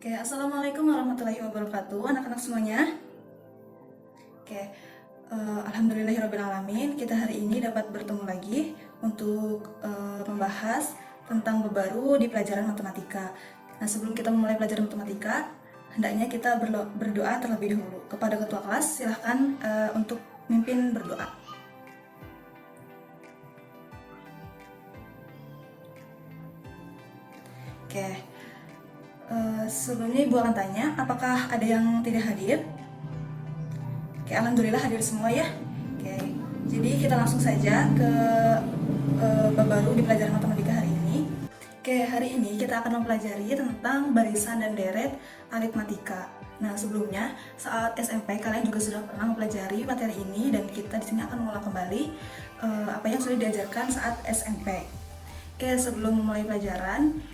Oke, Assalamualaikum warahmatullahi wabarakatuh, anak-anak semuanya. Oke, Alhamdulillahirrabbilalamin, kita hari ini dapat bertemu lagi untuk membahas tentang bab baru di pelajaran matematika. Nah, sebelum kita memulai pelajaran matematika, hendaknya kita berdoa terlebih dahulu. Kepada ketua kelas, silahkan untuk mimpin berdoa. Oke. Sebelumnya Ibu akan tanya, apakah ada yang tidak hadir? Oke, alhamdulillah hadir semua ya. Oke, jadi kita langsung saja ke bab baru di pelajaran matematika hari ini. Oke, hari ini kita akan mempelajari tentang barisan dan deret aritmatika. Nah, sebelumnya saat SMP kalian juga sudah pernah mempelajari materi ini dan kita di sini akan mengulang kembali apa yang sudah diajarkan saat SMP. Oke, sebelum memulai pelajaran,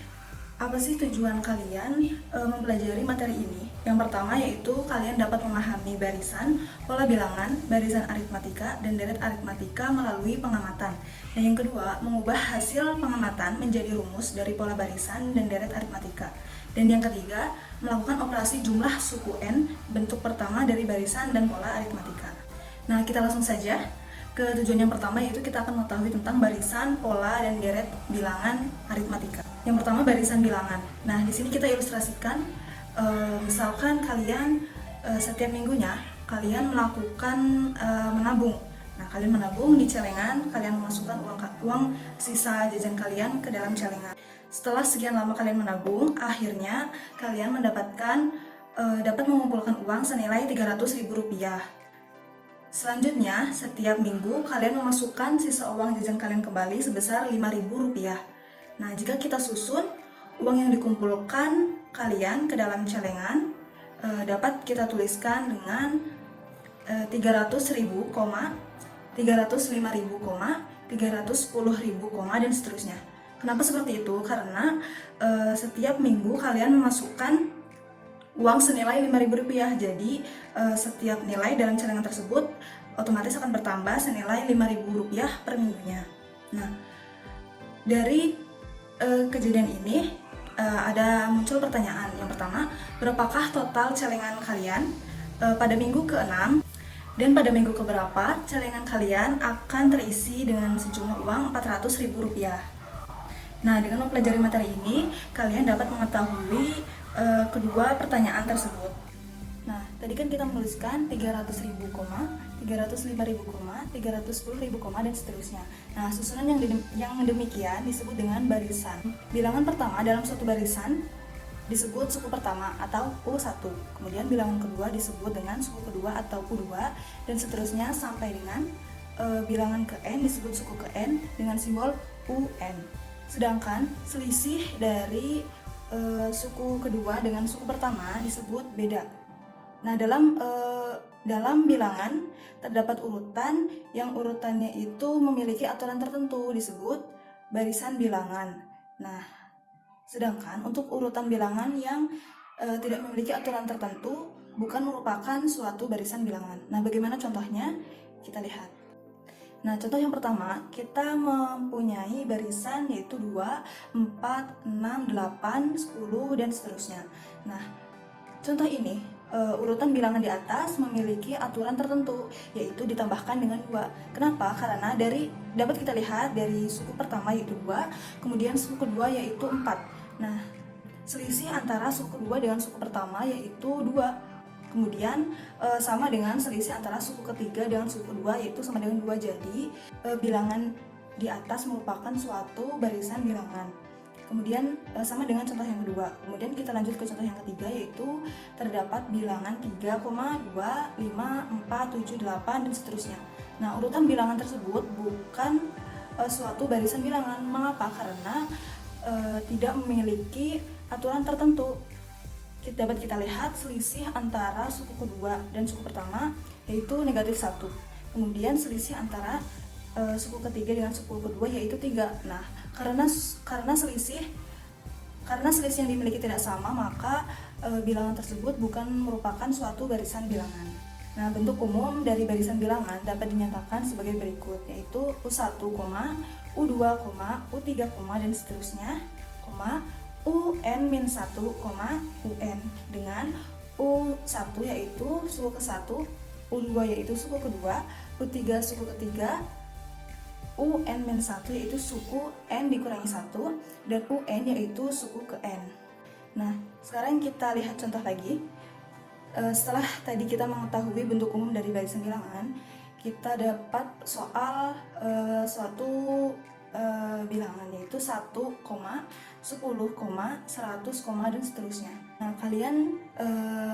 apa sih tujuan kalian mempelajari materi ini? Yang pertama yaitu kalian dapat memahami barisan, pola bilangan, barisan aritmatika, dan deret aritmatika melalui pengamatan. Dan yang kedua, mengubah hasil pengamatan menjadi rumus dari pola barisan dan deret aritmatika. Dan yang ketiga, melakukan operasi jumlah suku n, bentuk pertama dari barisan dan pola aritmatika. Nah, kita langsung saja ke tujuan yang pertama, yaitu kita akan mengetahui tentang barisan, pola, dan deret bilangan aritmatika. Yang pertama, barisan bilangan. Nah, di sini kita ilustrasikan, misalkan kalian setiap minggunya kalian melakukan menabung. Nah, kalian menabung di celengan, kalian memasukkan uang sisa jajan kalian ke dalam celengan. Setelah sekian lama kalian menabung, akhirnya kalian mendapatkan dapat mengumpulkan uang senilai Rp300.000. Selanjutnya, setiap minggu kalian memasukkan sisa uang jajan kalian kembali sebesar Rp5.000. Nah, jika kita susun uang yang dikumpulkan kalian ke dalam celengan, dapat kita tuliskan dengan 300.000, 305.000, 310.000, dan seterusnya. Kenapa seperti itu? Karena setiap minggu kalian memasukkan uang senilai Rp5.000, jadi setiap nilai dalam celengan tersebut otomatis akan bertambah senilai Rp5.000 per minggunya. Nah, dari kejadian ini ada muncul pertanyaan. Yang pertama, berapakah total celengan kalian pada minggu ke-6, dan pada minggu keberapa celengan kalian akan terisi dengan sejumlah uang Rp400.000. Nah, dengan mempelajari materi ini, kalian dapat mengetahui kedua pertanyaan tersebut. Nah, tadi kan kita menuliskan 300.000, 305.000, 310.000, dan seterusnya. Nah, susunan yang demikian disebut dengan barisan. Bilangan pertama dalam suatu barisan disebut suku pertama atau U1. Kemudian bilangan kedua disebut dengan suku kedua atau U2, dan seterusnya sampai dengan bilangan ke N disebut suku ke N dengan simbol UN. Sedangkan selisih dari suku kedua dengan suku pertama disebut beda. Nah, dalam bilangan terdapat urutan yang urutannya itu memiliki aturan tertentu disebut barisan bilangan. Nah, sedangkan untuk urutan bilangan yang tidak memiliki aturan tertentu bukan merupakan suatu barisan bilangan. Nah, bagaimana contohnya? Kita lihat. Nah, contoh yang pertama, kita mempunyai barisan yaitu 2, 4, 6, 8, 10, dan seterusnya. Nah, contoh ini urutan bilangan di atas memiliki aturan tertentu, yaitu ditambahkan dengan 2. Kenapa? Karena dapat kita lihat dari suku pertama yaitu 2, kemudian suku kedua yaitu 4. Nah, selisih antara suku kedua dengan suku pertama yaitu 2. Kemudian sama dengan selisih antara suku ketiga dengan suku kedua yaitu sama dengan 2. Jadi bilangan di atas merupakan suatu barisan bilangan. Kemudian sama dengan contoh yang kedua. Kemudian kita lanjut ke contoh yang ketiga, yaitu terdapat bilangan 3, 2, 5, 4, 7, 8, dan seterusnya. Nah, urutan bilangan tersebut bukan suatu barisan bilangan. Mengapa? Karena tidak memiliki aturan tertentu. Dapat kita lihat selisih antara suku kedua dan suku pertama yaitu -1. Kemudian selisih antara suku ketiga dengan suku kedua yaitu 3. Nah, karena selisih yang dimiliki tidak sama, maka bilangan tersebut bukan merupakan suatu barisan bilangan. Nah, bentuk umum dari barisan bilangan dapat dinyatakan sebagai berikut, yaitu U1, U2, U3, dan seterusnya, UN-1, UN dengan U1 yaitu suku ke-1, U2 yaitu suku kedua, U3 suku ketiga, UN-1 yaitu suku N dikurangi 1, dan UN yaitu suku ke N. Nah, sekarang kita lihat contoh lagi. Setelah tadi kita mengetahui bentuk umum dari barisan bilangan, kita dapat soal suatu bilangan yaitu 1, 10, 100, dan seterusnya. Nah, kalian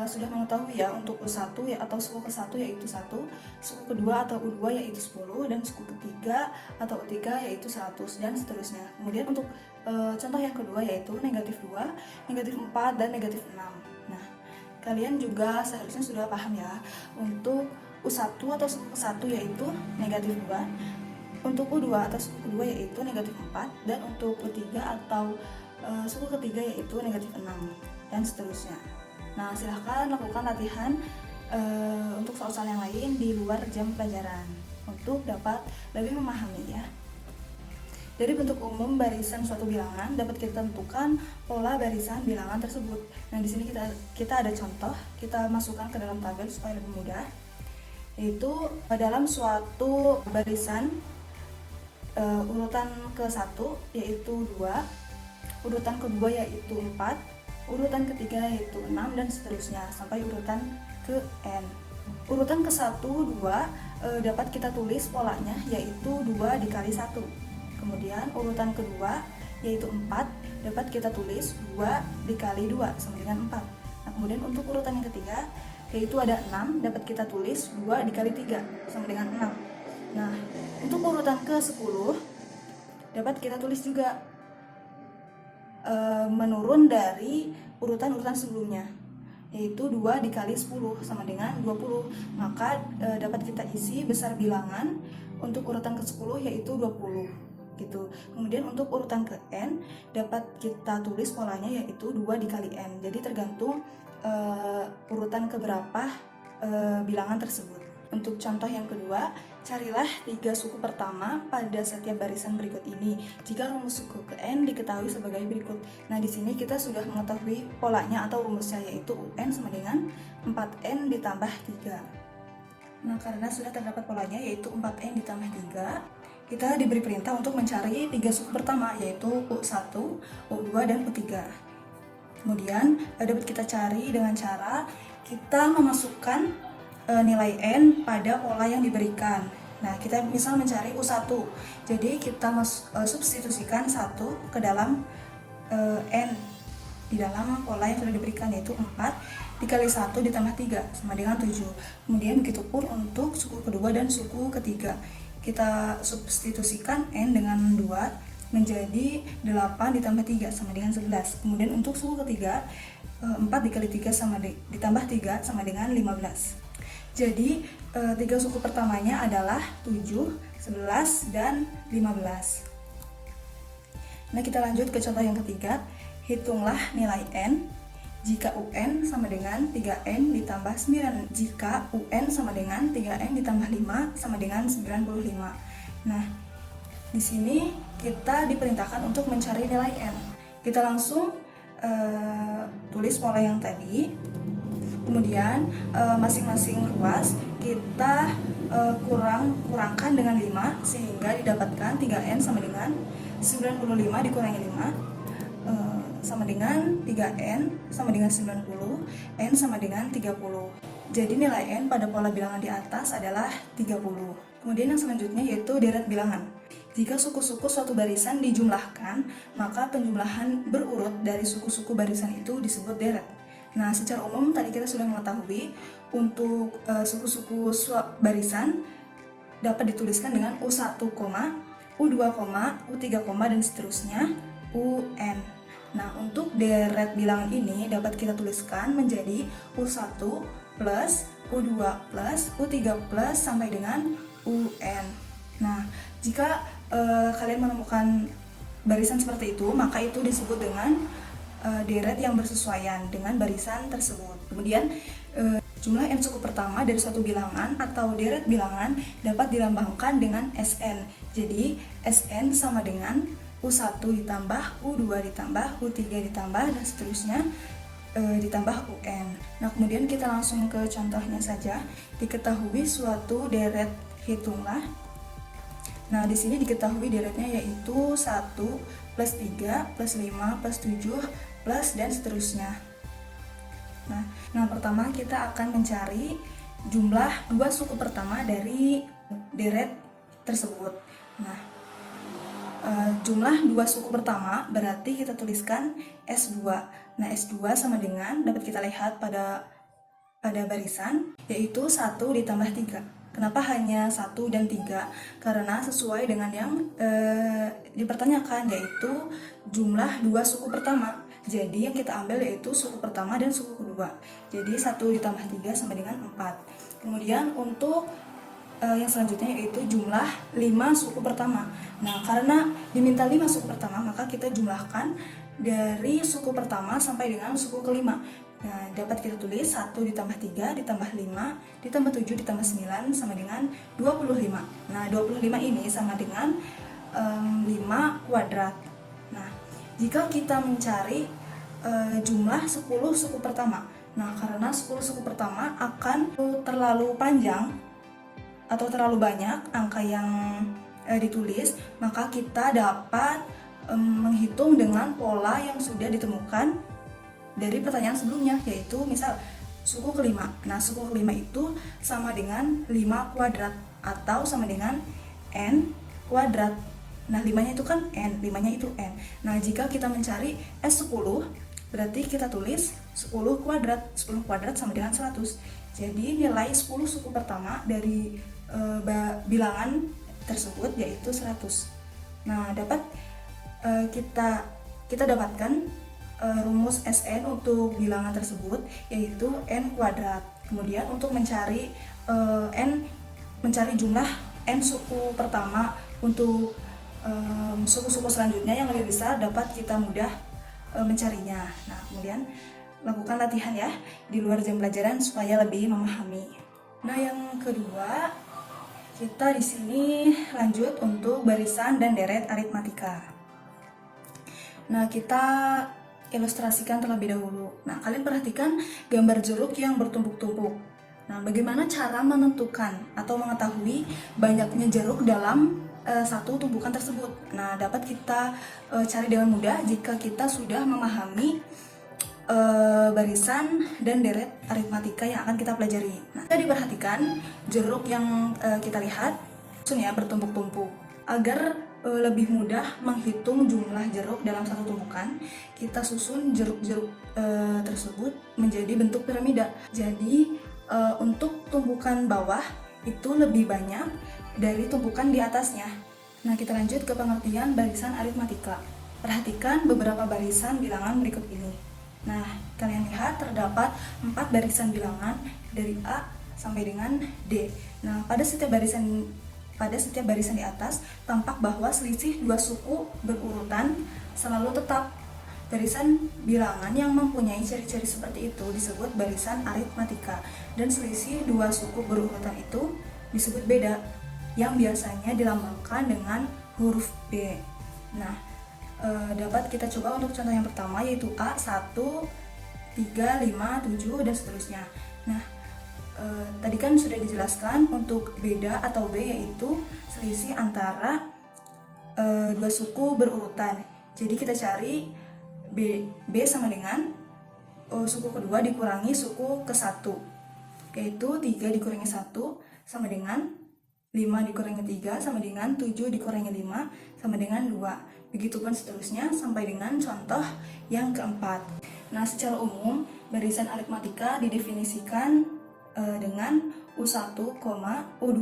sudah mengetahui ya untuk U1 ya, atau suku ke-1 yaitu 1, suku kedua atau U2 yaitu 10, dan suku ketiga atau U3 yaitu 100, dan seterusnya. Kemudian untuk contoh yang kedua yaitu negatif 2, negatif 4, dan negatif 6. Nah, kalian juga seharusnya sudah paham ya untuk U1 atau suku ke-1 yaitu negatif 2, untuk U2 atau suku kedua yaitu negatif 4, dan untuk U3 atau suku ketiga yaitu negatif 6, dan seterusnya. Nah, silahkan lakukan latihan untuk soal-soal yang lain di luar jam pelajaran untuk dapat lebih memahami ya. Dari bentuk umum barisan suatu bilangan dapat kita tentukan pola barisan bilangan tersebut. Nah, di sini kita ada contoh, kita masukkan ke dalam tabel supaya lebih mudah. Yaitu dalam suatu barisan urutan ke-1 yaitu 2, urutan kedua yaitu 4, urutan ketiga yaitu 6, dan seterusnya sampai urutan ke N. Urutan ke-1, 2 dapat kita tulis polanya yaitu 2 dikali 1. Kemudian urutan kedua yaitu 4 dapat kita tulis 2 dikali 2 sama dengan 4. Nah, kemudian untuk urutan yang ketiga yaitu ada 6 dapat kita tulis 2 dikali 3 sama dengan 6. Nah, untuk urutan ke-10 dapat kita tulis juga menurun dari urutan-urutan sebelumnya yaitu 2 dikali 10 sama dengan 20. Maka dapat kita isi besar bilangan untuk urutan ke-10 yaitu 20 gitu. Kemudian untuk urutan ke N dapat kita tulis polanya yaitu 2 dikali N. Jadi tergantung urutan keberapa bilangan tersebut. Untuk contoh yang kedua, carilah 3 suku pertama pada setiap barisan berikut ini jika rumus suku ke N diketahui sebagai berikut. Nah, di sini kita sudah mengetahui polanya atau rumusnya yaitu UN sama dengan 4N ditambah 3. Nah, karena sudah terdapat polanya yaitu 4N ditambah 3, kita diberi perintah untuk mencari 3 suku pertama yaitu U1, U2, dan U3. Kemudian dapat kita cari dengan cara kita memasukkan nilai N pada pola yang diberikan. Nah, kita misal mencari U1, jadi kita substitusikan 1 ke dalam N di dalam pola yang sudah diberikan yaitu 4 dikali 1 ditambah 3 sama dengan 7. Kemudian begitu pun untuk suku kedua dan suku ketiga. Kita substitusikan N dengan 2 menjadi 8 ditambah 3 sama dengan 11. Kemudian untuk suku ketiga 4 dikali 3 ditambah 3 sama dengan 15. Jadi 3 suku pertamanya adalah 7, 11, dan 15. Nah, kita lanjut ke contoh yang ketiga. Hitunglah nilai N jika UN sama dengan 3N ditambah 9, jika UN sama dengan 3N ditambah 5 sama dengan 95. Nah, di sini kita diperintahkan untuk mencari nilai N. Kita langsung tulis pola yang tadi. Kemudian masing-masing ruas kita kurangkan dengan 5 sehingga didapatkan 3N sama dengan 95 dikurangi 5 sama dengan 3N sama dengan 90, N sama dengan 30. Jadi nilai N pada pola bilangan di atas adalah 30. Kemudian yang selanjutnya yaitu deret bilangan. Jika suku-suku suatu barisan dijumlahkan, maka penjumlahan berurut dari suku-suku barisan itu disebut deret. Nah, secara umum tadi kita sudah mengetahui untuk suku-suku barisan dapat dituliskan dengan U1, U2, U3, dan seterusnya UN. Nah, untuk deret bilangan ini dapat kita tuliskan menjadi U1 plus, U2 plus, U3 plus, sampai dengan UN. Nah, jika kalian menemukan barisan seperti itu, maka itu disebut dengan deret yang bersesuaian dengan barisan tersebut. Kemudian, jumlah N suku pertama dari suatu bilangan atau deret bilangan dapat dilambangkan dengan SN. Jadi, SN sama dengan U1 ditambah U2 ditambah U3 ditambah dan seterusnya ditambah UN. Nah, kemudian kita langsung ke contohnya saja. Diketahui suatu deret hitunglah. Nah, di sini diketahui deretnya yaitu 1 plus 3 plus 5 plus 7 plus dan seterusnya. Nah, pertama kita akan mencari jumlah dua suku pertama dari deret tersebut. Nah, jumlah dua suku pertama berarti kita tuliskan S2. Nah, S2 sama dengan, dapat kita lihat pada barisan, yaitu 1 ditambah 3. Kenapa hanya 1 dan 3? Karena sesuai dengan yang dipertanyakan, yaitu jumlah dua suku pertama. Jadi yang kita ambil yaitu suku pertama dan suku kedua. Jadi 1 ditambah 3 sama dengan 4. Kemudian untuk yang selanjutnya yaitu jumlah 5 suku pertama. Nah, karena diminta 5 suku pertama, maka kita jumlahkan dari suku pertama sampai dengan suku kelima. Nah, dapat kita tulis 1 ditambah 3 ditambah 5 ditambah 7 ditambah 9 sama dengan 25. Nah, 25 ini sama dengan 5 kuadrat. Nah, jika kita mencari jumlah 10 suku pertama. Nah, karena 10 suku pertama akan terlalu panjang atau terlalu banyak angka yang ditulis, maka kita dapat menghitung dengan pola yang sudah ditemukan dari pertanyaan sebelumnya, yaitu misal suku kelima. Nah, suku kelima itu sama dengan 5 kuadrat atau sama dengan N kuadrat. Nah, 5-nya itu kan N, 5-nya itu N. Nah, jika kita mencari S10, berarti kita tulis 10 kuadrat. 10 kuadrat sama dengan 100. Jadi nilai 10 suku pertama dari bilangan tersebut yaitu 100. Nah, dapat kita dapatkan rumus Sn untuk bilangan tersebut yaitu n kuadrat. Kemudian untuk mencari mencari jumlah n suku pertama untuk suku-suku selanjutnya yang lebih besar, dapat kita mudah mencarinya. Nah, kemudian lakukan latihan ya di luar jam pelajaran supaya lebih memahami. Nah, yang kedua, kita di sini lanjut untuk barisan dan deret aritmatika. Nah, kita ilustrasikan terlebih dahulu. Nah, kalian perhatikan gambar jeruk yang bertumpuk-tumpuk. Nah, bagaimana cara menentukan atau mengetahui banyaknya jeruk dalam satu tumpukan tersebut? Nah, dapat kita cari dengan mudah jika kita sudah memahami barisan dan deret aritmatika yang akan kita pelajari. Nah, kita diperhatikan jeruk yang kita lihat maksudnya bertumpuk-tumpuk. Agar lebih mudah menghitung jumlah jeruk dalam satu tumpukan, kita susun jeruk-jeruk tersebut menjadi bentuk piramida. Jadi untuk tumpukan bawah itu lebih banyak dari tumpukan di atasnya. Nah, kita lanjut ke pengertian barisan aritmatika. Perhatikan beberapa barisan bilangan berikut ini. Nah, kalian lihat terdapat 4 barisan bilangan dari A sampai dengan D. Nah, pada setiap barisan di atas tampak bahwa selisih dua suku berurutan selalu tetap. Barisan bilangan yang mempunyai ciri-ciri seperti itu disebut barisan aritmatika, dan selisih dua suku berurutan itu disebut beda, yang biasanya dilambangkan dengan huruf B. Nah, dapat kita coba untuk contoh yang pertama, yaitu A 1, 3, 5, 7 dan seterusnya. Nah, tadi kan sudah dijelaskan untuk beda atau B yaitu selisih antara dua suku berurutan. Jadi kita cari B sama dengan suku kedua dikurangi suku ke-1, yaitu 3 dikurangi 1 sama dengan 5 dikurangi 3 sama dengan 7 dikurangi 5 sama dengan 2. Begitupun seterusnya sampai dengan contoh yang keempat. Nah, secara umum barisan aritmatika didefinisikan dengan U1, U2,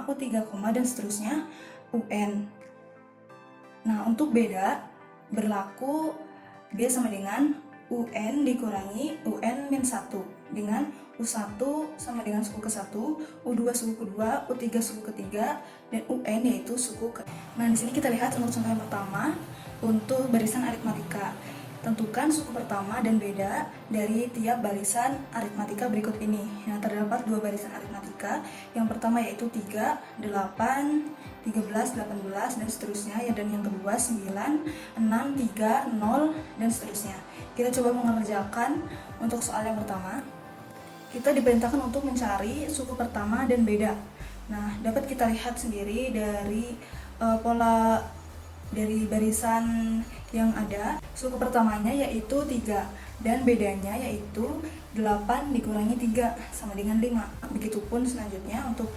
U3, dan seterusnya UN. Nah, untuk beda berlaku B sama dengan UN dikurangi UN-1 dengan U1 sama dengan suku ke-1, U2 suku kedua, U3 suku ketiga, dan UN yaitu suku ke. Nah, di sini kita lihat untuk contoh yang pertama untuk barisan aritmatika. Tentukan suku pertama dan beda dari tiap barisan aritmatika berikut ini. Nah, terdapat dua barisan aritmatika. Yang pertama yaitu 3, 8, 13, 18, dan seterusnya. Dan yang kedua 9, 6, 3, 0, dan seterusnya. Kita coba mengerjakan untuk soal yang pertama. Kita diperintahkan untuk mencari suku pertama dan beda. Nah, dapat kita lihat sendiri dari pola dari barisan yang ada. Suku pertamanya yaitu 3 dan bedanya yaitu 8 dikurangi 3 sama dengan 5. Begitupun selanjutnya untuk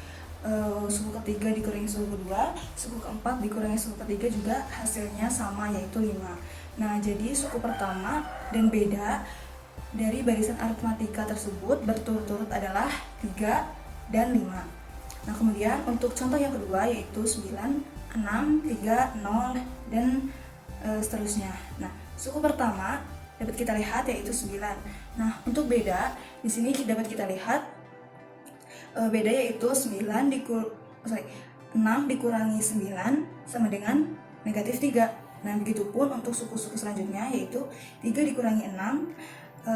suku ketiga dikurangi suku kedua, suku keempat dikurangi suku ketiga juga hasilnya sama yaitu 5. Nah, jadi suku pertama dan beda dari barisan aritmatika tersebut berturut-turut adalah 3 dan 5. Nah, kemudian untuk contoh yang kedua yaitu 9, 6, 3, 0, dan seterusnya. Nah, suku pertama dapat kita lihat yaitu 9. Nah, untuk beda di sini dapat kita lihat beda yaitu 6 dikurangi 9 sama dengan negatif 3. Nah, begitupun untuk suku-suku selanjutnya yaitu 3 dikurangi 6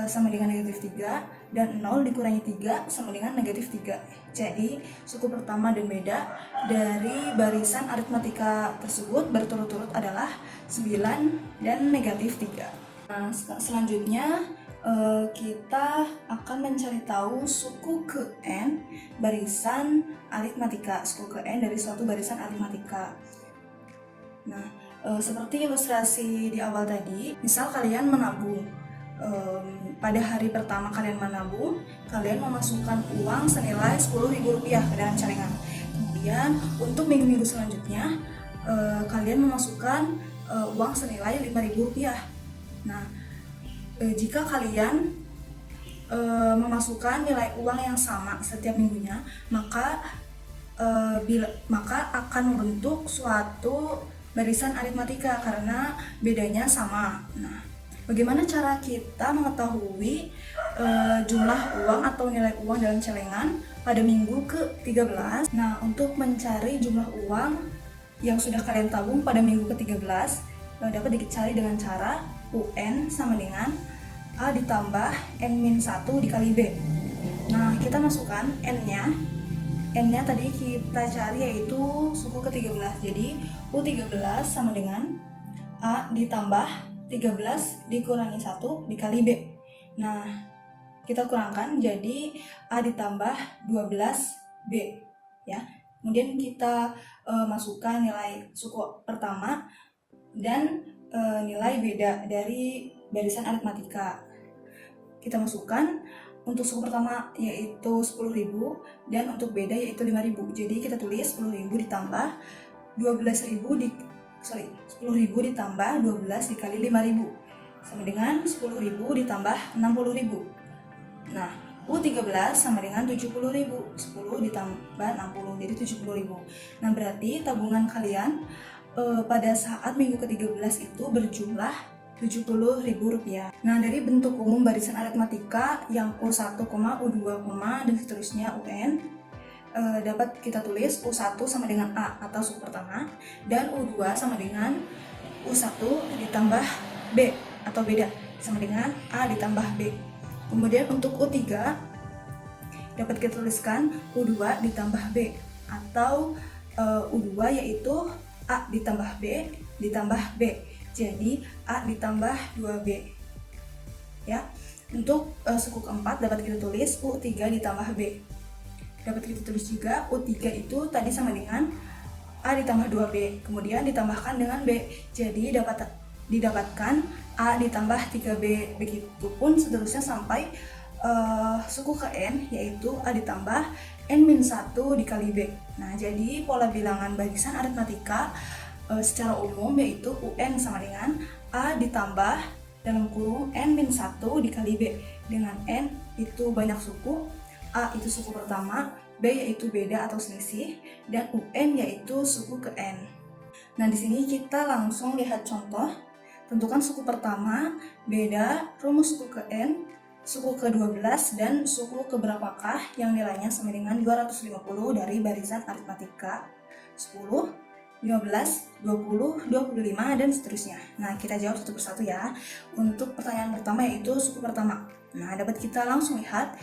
sama dengan negatif 3, dan 0 dikurangi 3 sama dengan negatif 3. Jadi, suku pertama dan beda dari barisan aritmatika tersebut berturut-turut adalah 9 dan negatif 3. Nah, selanjutnya kita akan mencari tahu suku ke N barisan aritmatika, suku ke N dari suatu barisan aritmatika. Nah, seperti ilustrasi di awal tadi, misal kalian menabung. Pada hari pertama kalian menabung, kalian memasukkan uang senilai Rp10.000 ke dalam celengan. Kemudian untuk minggu-minggu selanjutnya, kalian memasukkan uang senilai Rp5.000. Nah, jika kalian memasukkan nilai uang yang sama setiap minggunya, maka akan membentuk suatu barisan aritmatika karena bedanya sama. Nah, bagaimana cara kita mengetahui jumlah uang atau nilai uang dalam celengan pada minggu ke-13? Nah, untuk mencari jumlah uang yang sudah kalian tabung pada minggu ke-13 dapat dicari dengan cara UN sama dengan A ditambah N-1 dikali B. Nah, kita masukkan N-nya tadi kita cari yaitu suku ke-13. Jadi, U13 sama dengan A ditambah 13 dikurangi 1 dikali B. Nah, kita kurangkan jadi A ditambah 12B ya. Kemudian kita masukkan nilai suku pertama dan nilai beda dari barisan aritmatika. Kita masukkan untuk suku pertama yaitu 10.000 dan untuk beda yaitu 5.000. Jadi kita tulis 10.000 ditambah 10.000 ditambah 12 dikali 5.000 sama dengan 10.000 ditambah 60.000. Nah, U13 sama dengan 70.000. 10 ditambah 60 jadi 70.000. Nah, berarti tabungan kalian pada saat minggu ke-13 itu berjumlah Rp70.000. Nah, dari bentuk umum barisan aritmatika yang U1, U2, dan seterusnya UN, dapat kita tulis U1 sama dengan A atau suku pertama, dan U2 sama dengan U1 ditambah B atau beda sama dengan A ditambah B. Kemudian untuk U3 dapat kita tuliskan U2 ditambah B atau U2 yaitu A ditambah B ditambah B. Jadi A ditambah 2B ya. Untuk suku keempat dapat kita tulis U3 ditambah B. Dapat kita tulis juga U3 itu tadi sama dengan A ditambah 2B, kemudian ditambahkan dengan B. Jadi didapatkan A ditambah 3B. Begitupun seterusnya sampai suku ke N yaitu A ditambah N-1 dikali B. Nah, jadi pola bilangan barisan aritmatika secara umum yaitu UN sama dengan A ditambah dalam kurung N-1 dikali B, dengan N itu banyak suku, A itu suku pertama, B yaitu beda atau selisih, dan UN yaitu suku ke N. Nah, di sini kita langsung lihat contoh. Tentukan suku pertama, beda, rumus suku ke N, suku ke-12, dan suku keberapakah yang nilainya sama dengan 250 dari barisan aritmatika 10, 15, 20, 25, dan seterusnya. Nah, kita jawab satu persatu ya. Untuk pertanyaan pertama yaitu suku pertama. Nah, dapat kita langsung lihat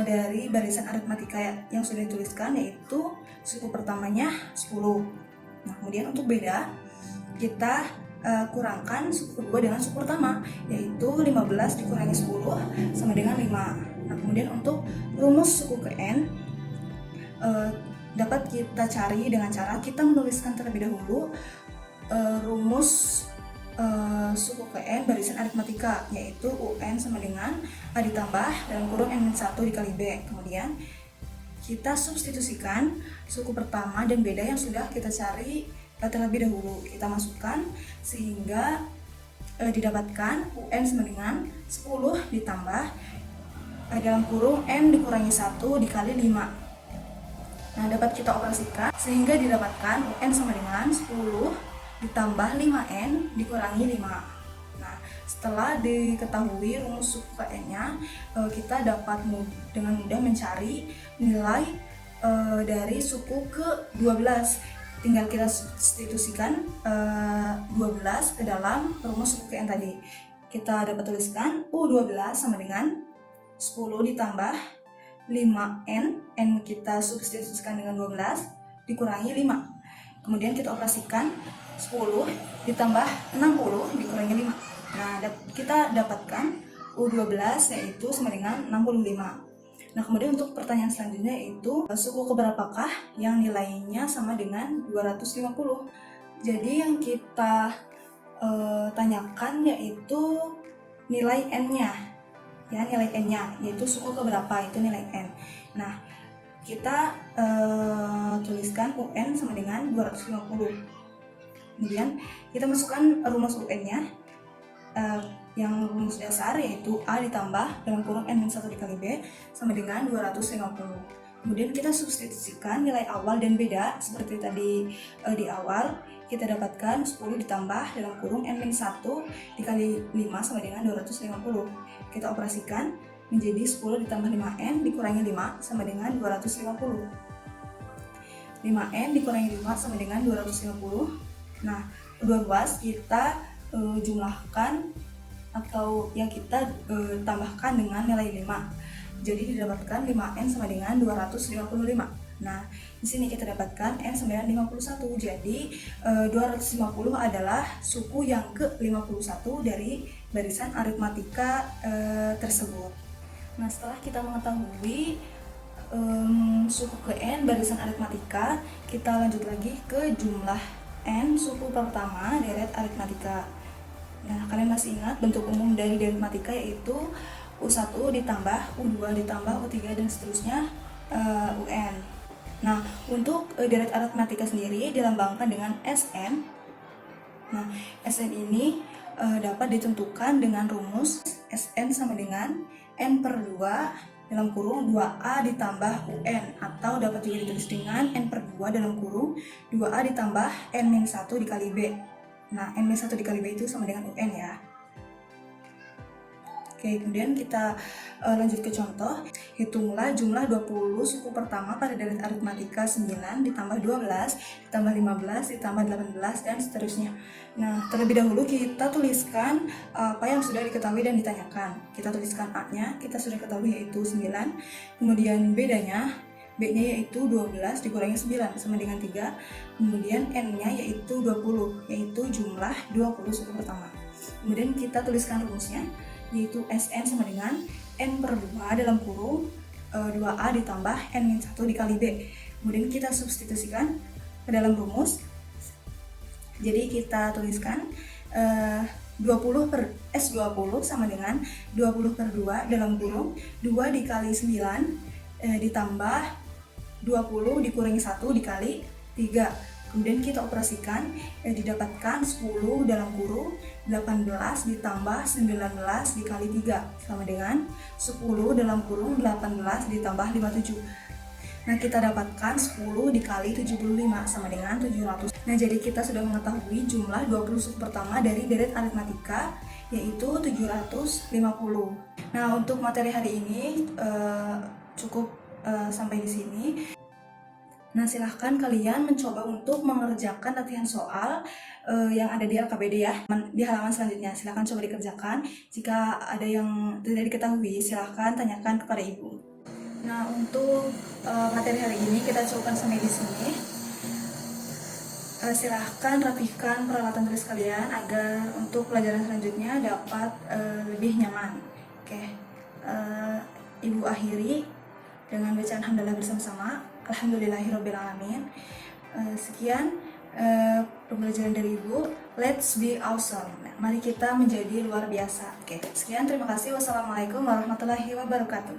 dari barisan aritmatika yang sudah dituliskan, yaitu suku pertamanya 10. Nah, kemudian untuk beda, kita kurangkan suku kedua dengan suku pertama, yaitu 15 dikurangi 10 sama dengan 5. Nah, kemudian untuk rumus suku ke N, dapat kita cari dengan cara kita menuliskan terlebih dahulu rumus suku ke N barisan aritmatika, yaitu UN sama dengan A ditambah dalam kurung N-1 dikali B. Kemudian kita substitusikan suku pertama dan beda yang sudah kita cari terlebih dahulu, kita masukkan sehingga didapatkan UN sama dengan 10 ditambah dalam kurung N dikurangi 1 dikali 5. Nah, dapat kita operasikan sehingga didapatkan UN sama dengan 10 ditambah 5N dikurangi 5. Nah, setelah diketahui rumus suku ke N-nya, kita dapat dengan mudah mencari nilai dari suku ke 12. Tinggal kita substitusikan 12 ke dalam rumus suku ke N tadi. Kita dapat tuliskan U12 sama dengan 10 ditambah 5N, N kita substitusikan dengan 12 dikurangi 5. Kemudian kita operasikan 10 ditambah 60 dikurangi 5. Nah, kita dapatkan U12 yaitu sama dengan 65. Nah, kemudian untuk pertanyaan selanjutnya yaitu suku keberapakah yang nilainya sama dengan 250. Jadi yang kita tanyakan yaitu nilai N-nya. Ya, nilai N-nya yaitu suku keberapa, itu nilai N. Nah, kita tuliskan UN sama dengan 250. Kemudian kita masukkan rumus UN-nya yang rumus dasar yaitu A ditambah dalam kurung N-1 dikali B sama dengan 250. Kemudian kita substitusikan nilai awal dan beda seperti tadi di awal. Kita dapatkan 10 ditambah dalam kurung N-1 dikali 5 sama dengan 250. Kita operasikan menjadi 10 ditambah 5N dikurangi 5 sama dengan 250. 5N dikurangi 5 sama dengan 250. Nah, 12 kita jumlahkan atau yang kita tambahkan dengan nilai 5. Jadi didapatkan 5N sama dengan 255. Nah, di sini kita dapatkan N sama dengan 51. Jadi 250 adalah suku yang ke-51 dari barisan aritmatika tersebut. Nah, setelah kita mengetahui suku ke N barisan aritmatika, kita lanjut lagi ke jumlah N suku pertama deret aritmatika. Nah, kalian masih ingat bentuk umum dari aritmatika yaitu U1 ditambah U2 ditambah U3 dan seterusnya UN. Nah, untuk deret aritmatika sendiri dilambangkan dengan SN. Nah, SN ini dapat ditentukan dengan rumus SN sama dengan N/2 dalam kurung 2A ditambah UN, atau dapat juga ditulis dengan N/2 dalam kurung 2A ditambah N-1 dikali B. Nah, N-1 dikali B itu sama dengan UN ya. Oke, kemudian kita lanjut ke contoh. Hitunglah jumlah 20 suku pertama pada deret aritmatika 9 ditambah 12 ditambah 15 ditambah 18 dan seterusnya. Nah, terlebih dahulu kita tuliskan apa yang sudah diketahui dan ditanyakan. Kita tuliskan A-nya, kita sudah ketahui yaitu 9. Kemudian bedanya, B-nya yaitu 12 dikurangi 9 sama dengan 3. Kemudian N-nya yaitu 20, yaitu jumlah 20 suku pertama. Kemudian kita tuliskan rumusnya, yaitu SN sama dengan N/2 dalam kurung 2A ditambah N-1 dikali B. Kemudian kita substitusikan ke dalam rumus. Jadi kita tuliskan 20 per S20 sama dengan 20 per 2 dalam kurung 2 dikali 9 ditambah 20 dikurangi 1 dikali 3. Kemudian kita operasikan, didapatkan 10 dalam kurung 18 ditambah 19 dikali 3 sama dengan 10 dalam kurung 18 ditambah 57. Nah, kita dapatkan 10 dikali 75 sama dengan 700. Nah, jadi kita sudah mengetahui jumlah 20 suku pertama dari deret aritmatika yaitu 750. Nah, untuk materi hari ini cukup sampai di sini. Nah, silahkan kalian mencoba untuk mengerjakan latihan soal yang ada di LKBD ya, di halaman selanjutnya. Silahkan coba dikerjakan. Jika ada yang tidak diketahui, silahkan tanyakan kepada ibu. Nah, untuk materi hari ini kita cukupkan sampai di sini. Silahkan rapihkan peralatan tulis kalian agar untuk pelajaran selanjutnya dapat lebih nyaman. Oke, Ibu akhiri dengan bacaan hamdalah bersama-sama. Alhamdulillahirobbilalamin. Sekian pembelajaran dari Ibu. Let's be awesome. Nah, mari kita menjadi luar biasa. Oke, sekian, terima kasih. Wassalamualaikum warahmatullahi wabarakatuh.